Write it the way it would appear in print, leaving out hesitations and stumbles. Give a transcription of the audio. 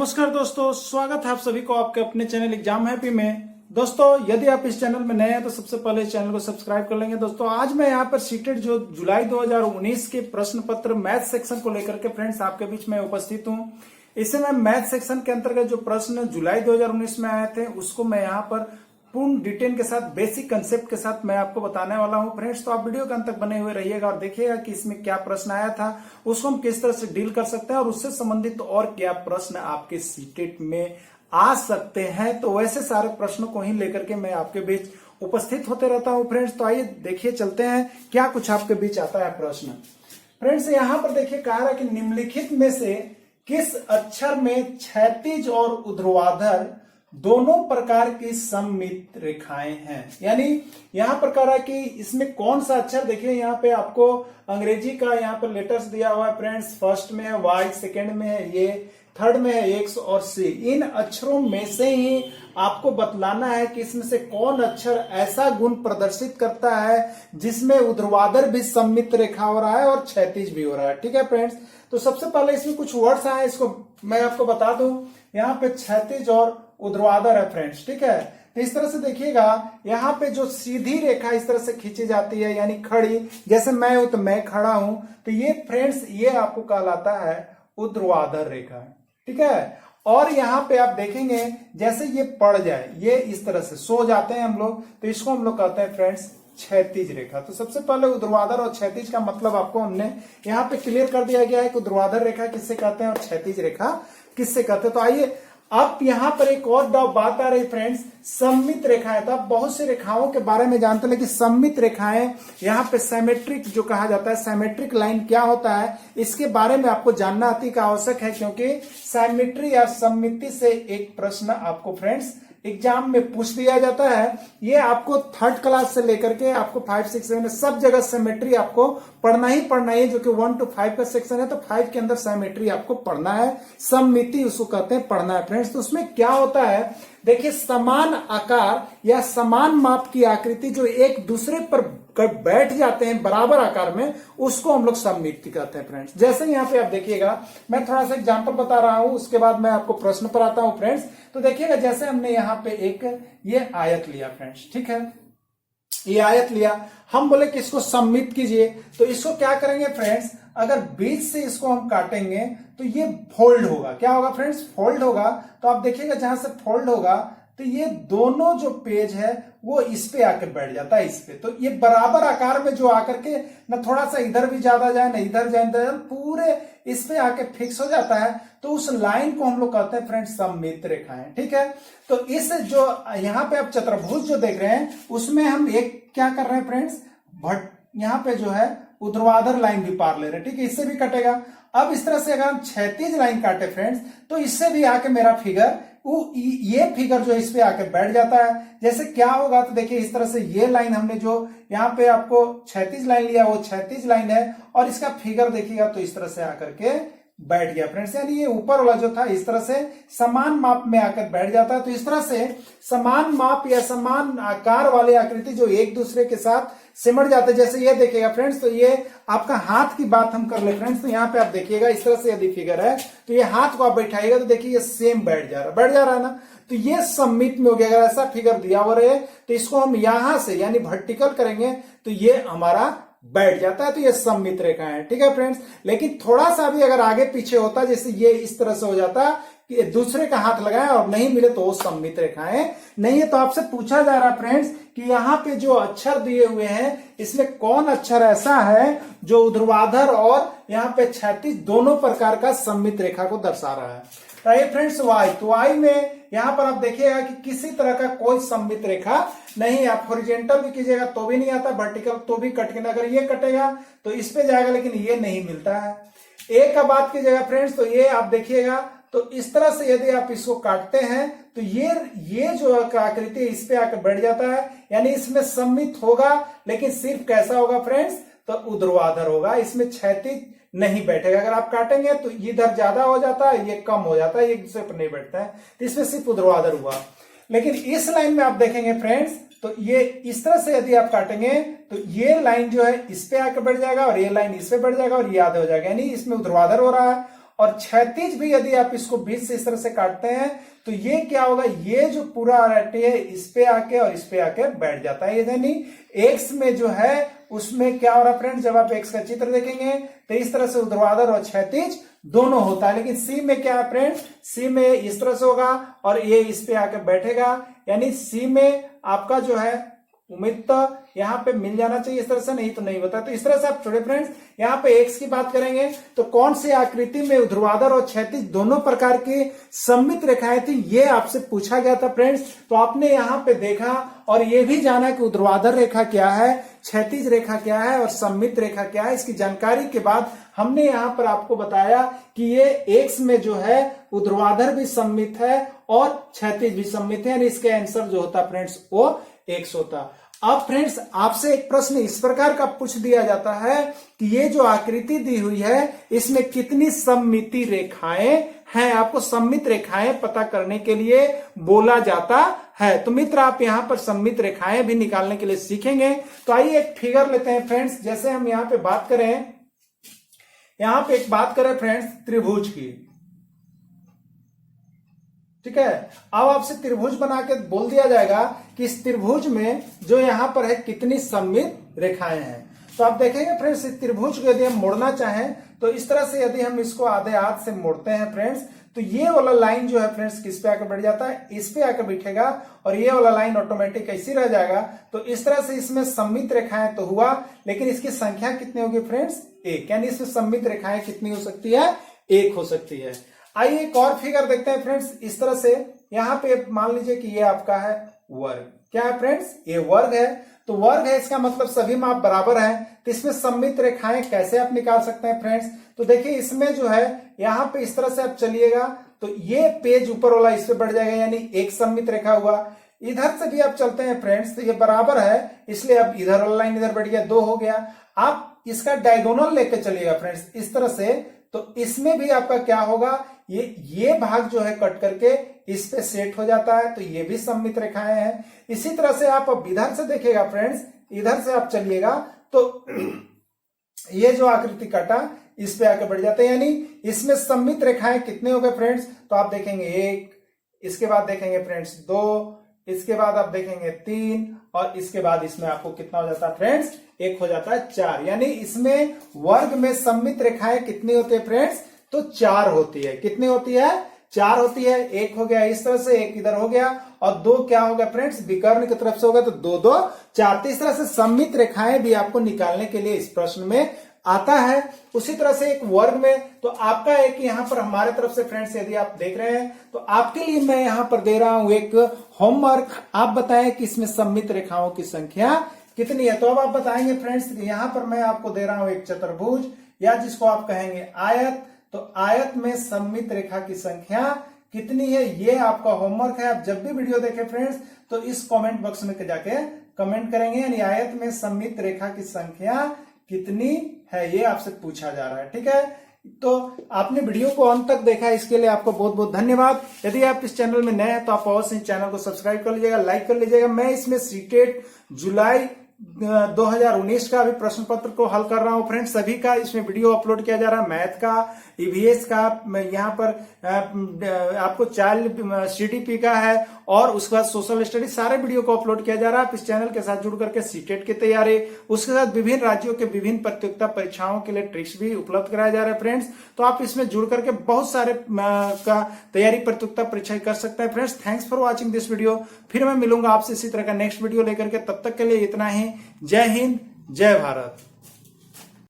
नमस्कार दोस्तों, स्वागत है आप सभी को आपके अपने चैनल एग्जाम हैप्पी में। दोस्तों, यदि आप इस चैनल में नए हैं तो सबसे पहले इस चैनल को सब्सक्राइब कर लेंगे। दोस्तों, आज मैं यहाँ पर सीटेट जो जुलाई 2019 के प्रश्न पत्र मैथ सेक्शन को लेकर के फ्रेंड्स आपके बीच में उपस्थित हूँ। इससे मैं मैथ सेक्शन के अंतर्गत जो प्रश्न जुलाई 2019 में आए थे उसको मैं यहाँ पर पूर्ण डिटेल के साथ, बेसिक कंसेप्ट के साथ मैं आपको बताने वाला हूं फ्रेंड्स। तो आप वीडियो के अंत तक बने हुए रहिएगा और देखिएगा कि इसमें क्या प्रश्न आया था, उसको हम किस तरह से डील कर सकते हैं और उससे संबंधित और क्या प्रश्न आपके सीटेट में आ सकते हैं। तो वैसे सारे प्रश्नों को ही लेकर के मैं आपके बीच उपस्थित होते रहता हूं फ्रेंड्स। तो आइए देखिए, चलते हैं क्या कुछ आपके बीच आता है प्रश्न। फ्रेंड्स, यहां पर देखिए कहा रहा है कि निम्नलिखित में से किस अक्षर में क्षैतिज और ऊर्ध्वाधर दोनों प्रकार की सममित रेखाएं हैं। यानी यहां पर कह रहा है कि इसमें कौन सा अक्षर, देखिए यहां पे आपको अंग्रेजी का यहां पर लेटर्स दिया हुआ है फ्रेंड्स। फर्स्ट में है वाई, सेकेंड में है ये, थर्ड में है एक्स और सी। इन अक्षरों में से ही आपको बतलाना है कि इसमें से कौन अक्षर ऐसा गुण प्रदर्शित करता है जिसमें ऊर्ध्वाधर भी सममित रेखा हो रहा है और क्षैतिज भी हो रहा है। ठीक है फ्रेंड्स, तो सबसे पहले इसमें कुछ वर्ड्स आए, इसको मैं आपको बता दूं। यहाँ पे क्षैतिज और ऊर्ध्वाधर है फ्रेंड्स। ठीक है, तो इस तरह से देखिएगा, यहाँ पे जो सीधी रेखा इस तरह से खींची जाती है यानी खड़ी, जैसे मैं हूं तो मैं खड़ा हूं, तो ये फ्रेंड्स ये आपको कहलाता है ऊर्ध्वाधर रेखा। ठीक है, और यहाँ पे आप देखेंगे जैसे ये पड़ जाए, ये इस तरह से सो जाते हैं हम लोग, तो इसको हम लोग कहते हैं फ्रेंड्स क्षैतिज रेखा। तो सबसे पहले ऊर्ध्वाधर और क्षैतिज का मतलब आपको हमने यहाँ पे क्लियर कर दिया गया है कि ऊर्ध्वाधर रेखा किससे कहते हैं और क्षैतिज रेखा किससे कहते हैं। तो आइए, अब यहां पर एक और बात आ रही फ्रेंड्स, सममित रेखाएं। तो आप बहुत सी रेखाओं के बारे में जानते हैं कि सममित रेखाएं, यहाँ पे सिमेट्रिक जो कहा जाता है, सिमेट्रिक लाइन क्या होता है, इसके बारे में आपको जानना अति का आवश्यक है, क्योंकि सिमेट्री या सममिति से एक प्रश्न आपको फ्रेंड्स एग्जाम में पूछ दिया जाता है। ये आपको थर्ड क्लास से लेकर के आपको 5, 6, 7 सब जगह सिमेट्री आपको पढ़ना ही पढ़ना है, जो कि 1 to 5 का सेक्शन है। तो 5 के अंदर सिमेट्री आपको पढ़ना है, सममिति उसको कहते हैं पढ़ना है फ्रेंड्स। तो उसमें क्या होता है, देखिए समान आकार या समान माप की आकृति जो एक दूसरे पर बैठ जाते हैं बराबर आकार में, उसको हम लोग सममिति कहते हैं फ्रेंड्स। जैसे यहाँ पे आप देखिएगा, मैं थोड़ा सा एग्जांपल बता रहा हूं, उसके बाद मैं आपको प्रश्न पर आता हूं फ्रेंड्स। तो देखिएगा, जैसे हमने यहाँ पे एक ये आयत लिया फ्रेंड्स। ठीक है, ये आयत लिया, हम बोले कि इसको सममित कीजिए, तो इसको क्या करेंगे फ्रेंड्स, अगर बीच से इसको हम काटेंगे तो ये फोल्ड होगा। क्या होगा फ्रेंड्स, फोल्ड होगा। तो आप देखिएगा जहां से फोल्ड होगा तो ये दोनों जो पेज है वो इस पे आकर बैठ जाता है, इस पे। तो ये बराबर आकार में जो आकर के न थोड़ा सा इधर भी ज्यादा जाए न इधर जाए, पूरे इस पे आके फिक्स हो जाता है। तो उस लाइन को हम लोग कहते हैं फ्रेंड्स सममित रेखाएं। ठीक है, तो इस जो यहाँ पे आप चतुर्भुज जो देख रहे हैं उसमें हम एक क्या कर रहे हैं फ्रेंड्स, यहाँ पे जो है ऊर्ध्वाधर लाइन भी पार ले रहे हैं। ठीक है, इससे भी कटेगा। अब इस तरह से अगर हम क्षैतिज लाइन काटे फ्रेंड्स, तो इससे भी आके मेरा फिगर, ये फिगर जो इस पे आके बैठ जाता है। जैसे क्या होगा, तो देखिए इस तरह से ये लाइन हमने जो यहाँ पे आपको क्षैतिज लाइन लिया वो क्षैतिज लाइन है, और इसका फिगर देखिएगा तो इस तरह से आकर के बैठ गया फ्रेंड्स। यानी ये ऊपर वाला जो था इस तरह से समान माप में आकर बैठ जाता है। तो इस तरह से समान माप या समान आकार वाले आकृति जो एक दूसरे के साथ सिमट जाते हैं, जैसे ये देखिएगा फ्रेंड्स, तो ये आपका हाथ की बात हम कर ले फ्रेंड्स। तो यहाँ पे आप देखिएगा इस तरह से यदि फिगर है तो ये हाथ को आप बैठाइएगा तो देखिए ये सेम बैठ जा रहा है ना। तो ये सममित में हो गया। अगर ऐसा फिगर दिया हुआ रहे तो इसको हम यहां से यानी वर्टिकल करेंगे तो ये हमारा बैठ जाता है, तो ये सममित रेखा है। ठीक है फ्रेंड्स, लेकिन थोड़ा सा भी अगर आगे पीछे होता, जैसे ये इस तरह से हो जाता कि दूसरे का हाथ लगाए और नहीं मिले तो वो सममित रेखाएं नहीं है। तो आपसे पूछा जा रहा है फ्रेंड्स कि यहाँ पे जो अक्षर दिए हुए हैं इसमें कौन अक्षर ऐसा है जो ऊर्ध्वाधर और यहाँ पे क्षैतिज दोनों प्रकार का सममित रेखा को दर्शा रहा है। तो फ्रेंड्स वाई, तो वाई में यहाँ पर आप देखिएगा कि किसी तरह का कोई सममित रेखा नहीं। आप हॉरिजॉन्टल भी कीजिएगा तो भी नहीं आता, वर्टिकल तो भी कट के, अगर ये कटेगा तो इस पे जाएगा, लेकिन ये नहीं मिलता है। ए का बात कीजिएगा फ्रेंड्स, तो ये आप देखिएगा तो इस तरह से यदि आप इसको काटते हैं तो ये जो आकृति इस पे आकर बैठ जाता है, यानी इसमें सममित होगा, लेकिन सिर्फ कैसा होगा फ्रेंड्स, तो ऊर्ध्वाधर होगा, इसमें क्षैतिज नहीं बैठेगा। अगर आप काटेंगे तो इधर ज्यादा हो जाता है, ये कम हो जाता है, एक दूसरे पर नहीं बैठता है, तो इसमें सिर्फ ऊर्ध्वाधर हुआ। लेकिन इस लाइन में आप देखेंगे फ्रेंड्स, तो ये इस तरह से यदि आप काटेंगे तो ये लाइन जो है इस पे आकर बैठ जाएगा और ये लाइन इस पे बैठ जाएगा और ये आधे हो जाएगा, यानी इसमें ऊर्ध्वाधर हो रहा है। और क्षैतिज भी यदि आप इसको बीच से इस तरह से काटते हैं तो ये क्या होगा, ये जो पूरा आरटी है इस पे आके और इस पे आके बैठ जाता है। यानी एक्स में जो है उसमें क्या हो रहा है फ्रेंड्स, जब आप एक्स का चित्र देखेंगे तो इस तरह से ऊर्ध्वाधर और क्षैतिज दोनों होता है। लेकिन सी में क्या है फ्रेंड्स, सी में इस तरह से होगा और ये इस पे आके बैठेगा। यानी सी में आपका जो है उम्मीद तो यहाँ पे मिल जाना चाहिए, इस तरह से नहीं तो नहीं होता। तो इस तरह से आप छोड़े फ्रेंड्स, यहाँ पे एक्स की बात करेंगे तो कौन सी आकृति में ऊर्ध्वाधर और क्षैतिज दोनों प्रकार की सममित रेखाएं थी, ये आपसे पूछा गया था फ्रेंड्स। तो आपने यहाँ पे देखा और ये भी जाना कि ऊर्ध्वाधर रेखा क्या है, क्षैतिज रेखा क्या है और सममित रेखा क्या है। इसकी जानकारी के बाद हमने यहाँ पर आपको बताया कि ये एक्स में जो है ऊर्ध्वाधर भी सममित है और क्षैतिज भी सममित है। यानी इसका आंसर जो होता फ्रेंड्स वो एक्स होता। अब फ्रेंड्स आपसे एक प्रश्न इस प्रकार का पूछ दिया जाता है कि ये जो आकृति दी हुई है इसमें कितनी सममिति रेखाएं हैं, आपको सममित रेखाएं पता करने के लिए बोला जाता है। तो मित्र आप यहां पर सममित रेखाएं भी निकालने के लिए सीखेंगे। तो आइए एक फिगर लेते हैं फ्रेंड्स। जैसे हम यहां पे बात करें, यहां पे एक बात करें फ्रेंड्स त्रिभुज की, ठीक है। अब आपसे त्रिभुज बना के बोल दिया जाएगा कि इस त्रिभुज में जो यहां पर है कितनी सममित रेखाएं हैं। तो आप देखेंगे फ्रेंड्स इस त्रिभुज को यदि हम मोड़ना चाहें तो इस तरह से यदि हम इसको आधे हाथ से मोड़ते हैं फ्रेंड्स तो ये वाला लाइन जो है फ्रेंड्स किस पे आकर बैठ जाता है, इस पे आकर बैठेगा और ये वाला लाइन ऑटोमेटिक ऐसी रह जाएगा। तो इस तरह से इसमें सममित रेखाएं तो हुआ, लेकिन इसकी संख्या कितनी होगी फ्रेंड्स, एक। यानी इसमें सममित रेखाएं कितनी हो सकती है, एक हो सकती है। आइए एक और फिगर देखते हैं फ्रेंड्स। इस तरह से यहाँ पे मान लीजिए कि ये आपका है वर्ग, क्या है फ्रेंड्स, ये वर्ग है। तो वर्ग है इसका मतलब सभी माप बराबर हैं। तो इसमें सममित रेखाएं कैसे आप निकाल सकते हैं फ्रेंड्स, तो देखिए इसमें जो है यहाँ पे इस तरह से आप चलिएगा तो ये पेज ऊपर वाला इस पे बढ़ जाएगा, यानी एक सममित रेखा हुआ। इधर से भी आप चलते हैं फ्रेंड्स तो ये बराबर है, इसलिए अब इधर वाला लाइन इधर बढ़ गया, दो हो गया। आप इसका डायगोनल लेके चलिएगा फ्रेंड्स इस तरह से, तो इसमें भी आपका क्या होगा, ये भाग जो है कट करके इस पे सेट हो जाता है। तो ये भी सममित रेखाएं हैं। इसी तरह से आप अब इधर से देखिएगा फ्रेंड्स, इधर से आप चलिएगा तो ये जो आकृति कटा इस पे आके बढ़ जाते हैं, यानी इसमें सममित रेखाएं कितने हो गए फ्रेंड्स, तो आप देखेंगे एक, इसके बाद देखेंगे फ्रेंड्स दो, इसके बाद आप देखेंगे तीन और इसके बाद इसमें आपको कितना हो जाता है फ्रेंड्स, एक हो जाता है चार। यानी इसमें वर्ग में सममित रेखाएं कितनी होती है फ्रेंड्स, तो चार होती है। कितनी होती है, चार होती है। एक हो गया इस तरह से, एक इधर हो गया और दो क्या हो गया फ्रेंड्स, विकर्ण की तरफ से होगा तो दो दो चार। तो इस तरह से सममित रेखाएं भी आपको निकालने के लिए इस प्रश्न में आता है। उसी तरह से एक वर्ग में तो आपका एक यहाँ पर हमारे तरफ से फ्रेंड्स यदि आप देख रहे हैं तो आपके लिए मैं यहाँ पर दे रहा हूं एक होमवर्क। आप बताएं कि इसमें सममित रेखाओं की संख्या कितनी है। तो अब आप बताएंगे फ्रेंड्स, यहाँ पर मैं आपको दे रहा हूं एक चतुर्भुज या जिसको आप कहेंगे आयत। तो आयत में सममित रेखा की संख्या कितनी है, ये आपका होमवर्क है। आप जब भी वीडियो देखें फ्रेंड्स तो इस कमेंट बॉक्स में जाके कमेंट करेंगे, यानी आयत में सममित रेखा की संख्या कितनी है, ये आपसे पूछा जा रहा है, ठीक है। तो आपने वीडियो को अंत तक देखा, इसके लिए आपको बहुत बहुत धन्यवाद। यदि आप इस चैनल में नए हैं तो आप अवश्य चैनल को सब्सक्राइब कर लीजिएगा, लाइक कर लीजिएगा। मैं इसमें सीटेट जुलाई 2019 का भी प्रश्न पत्र को हल कर रहा हूं फ्रेंड्स। सभी का इसमें वीडियो अपलोड किया जा रहा है, मैथ का, ईवीएस का, यहाँ पर आपको चाइल्ड सीडीपी का है और उसके बाद सोशल स्टडी, सारे वीडियो को अपलोड किया जा रहा है। आप इस चैनल के साथ जुड़ करके सीटेट की तैयारी, उसके साथ विभिन्न राज्यों के विभिन्न प्रतियोगिता परीक्षाओं के लिए ट्रिक्स भी उपलब्ध कराया जा रहा है फ्रेंड्स। तो आप इसमें जुड़ करके बहुत सारे का तैयारी प्रतियोगिता परीक्षा कर सकते हैं friends. Thanks for watching this video. फिर मैं मिलूंगा आपसे इसी तरह का नेक्स्ट वीडियो लेकर के, तब तक के लिए इतना ही। जय हिंद, जय भारत।